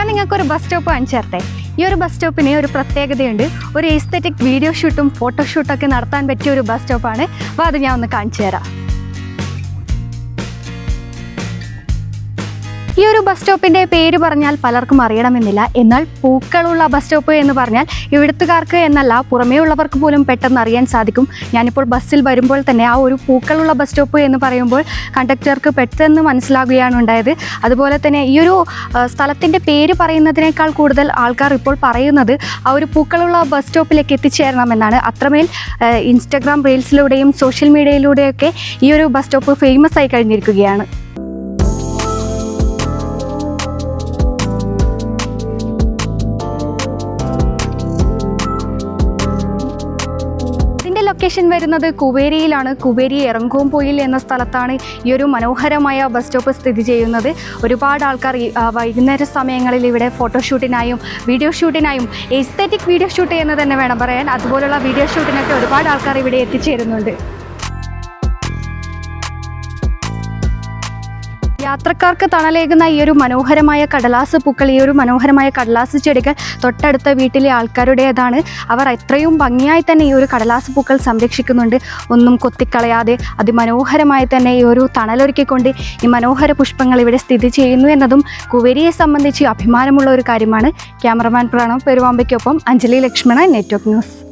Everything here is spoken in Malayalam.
ഞാൻ നിങ്ങൾക്കൊരു ബസ് സ്റ്റോപ്പ് കാണിച്ചു തരട്ടെ. ഈ ഒരു ബസ് സ്റ്റോപ്പിന് ഒരു പ്രത്യേകതയുണ്ട്. ഒരു എസ്തെറ്റിക് വീഡിയോ ഷൂട്ടും ഫോട്ടോഷൂട്ടൊക്കെ നടത്താൻ പറ്റിയ ഒരു ബസ് സ്റ്റോപ്പാണ്. അപ്പോൾ അത് ഞാൻ ഒന്ന് കാണിച്ചു തരാം. ഈ ഒരു ബസ് സ്റ്റോപ്പിൻ്റെ പേര് പറഞ്ഞാൽ പലർക്കും അറിയണമെന്നില്ല. എന്നാൽ പൂക്കളുള്ള ബസ് സ്റ്റോപ്പ് എന്ന് പറഞ്ഞാൽ ഇവിടുത്തുകാർക്ക് എന്നല്ല പുറമേ ഉള്ളവർക്ക് പോലും പെട്ടെന്ന് അറിയാൻ സാധിക്കും. ഞാനിപ്പോൾ ബസ്സിൽ വരുമ്പോൾ തന്നെ ആ ഒരു പൂക്കളുള്ള ബസ് സ്റ്റോപ്പ് എന്ന് പറയുമ്പോൾ കണ്ടക്ടർക്ക് പെട്ടെന്ന് മനസ്സിലാകുകയാണ് ഉണ്ടായത്. അതുപോലെ തന്നെ ഈ ഒരു സ്ഥലത്തിൻ്റെ പേര് പറയുന്നതിനേക്കാൾ കൂടുതൽ ആൾക്കാർ ഇപ്പോൾ പറയുന്നത് ആ ഒരു പൂക്കളുള്ള ബസ് സ്റ്റോപ്പിലേക്ക് എത്തിച്ചേരണമെന്നാണ്. അത്രമേൽ ഇൻസ്റ്റഗ്രാം റീൽസിലൂടെയും സോഷ്യൽ മീഡിയയിലൂടെയൊക്കെ ഈ ഒരു ബസ് സ്റ്റോപ്പ് ഫേമസ് ആയി കഴിഞ്ഞിരിക്കുകയാണ്. ലൊക്കേഷൻ വരുന്നത് കുവേരിയിലാണ്. കുവേരി എറങ്കൂംപൊയിൽ എന്ന സ്ഥലത്താണ് ഈ ഒരു മനോഹരമായ ബസ് സ്റ്റോപ്പ് സ്ഥിതി ചെയ്യുന്നത്. ഒരുപാട് ആൾക്കാർ വൈകുന്നേര സമയങ്ങളിൽ ഇവിടെ ഫോട്ടോഷൂട്ടിനായും വീഡിയോ ഷൂട്ടിനായും എസ്തെറ്റിക് വീഡിയോ ഷൂട്ട് എന്ന് തന്നെ വേണം പറയാൻ, അതുപോലുള്ള വീഡിയോ ഷൂട്ടിനൊക്കെ ഒരുപാട് ആൾക്കാർ ഇവിടെ എത്തിച്ചേരുന്നുണ്ട്. യാത്രക്കാർക്ക് തണലേകുന്ന ഈ ഒരു മനോഹരമായ കടലാസ് പൂക്കൾ, ഈ ഒരു മനോഹരമായ കടലാസ് ചെടികൾ തൊട്ടടുത്ത വീട്ടിലെ ആൾക്കാരുടേതാണ്. അവർ എത്രയും ഭംഗിയായി തന്നെ ഈ ഒരു കടലാസ് പൂക്കൾ സംരക്ഷിക്കുന്നുണ്ട്. ഒന്നും കൊത്തിക്കളയാതെ അതിമനോഹരമായി തന്നെ ഈ ഒരു തണലൊരുക്കിക്കൊണ്ട് ഈ മനോഹര പുഷ്പങ്ങൾ ഇവിടെ സ്ഥിതി ചെയ്യുന്നു എന്നതും കുവേരിയെ സംബന്ധിച്ച് അഭിമാനമുള്ള ഒരു കാര്യമാണ്. ക്യാമറമാൻ പ്രണവ് പെരുവാമ്പയ്ക്കൊപ്പം അഞ്ജലി ലക്ഷ്മണൻ, നെറ്റ്വർക്ക് ന്യൂസ്.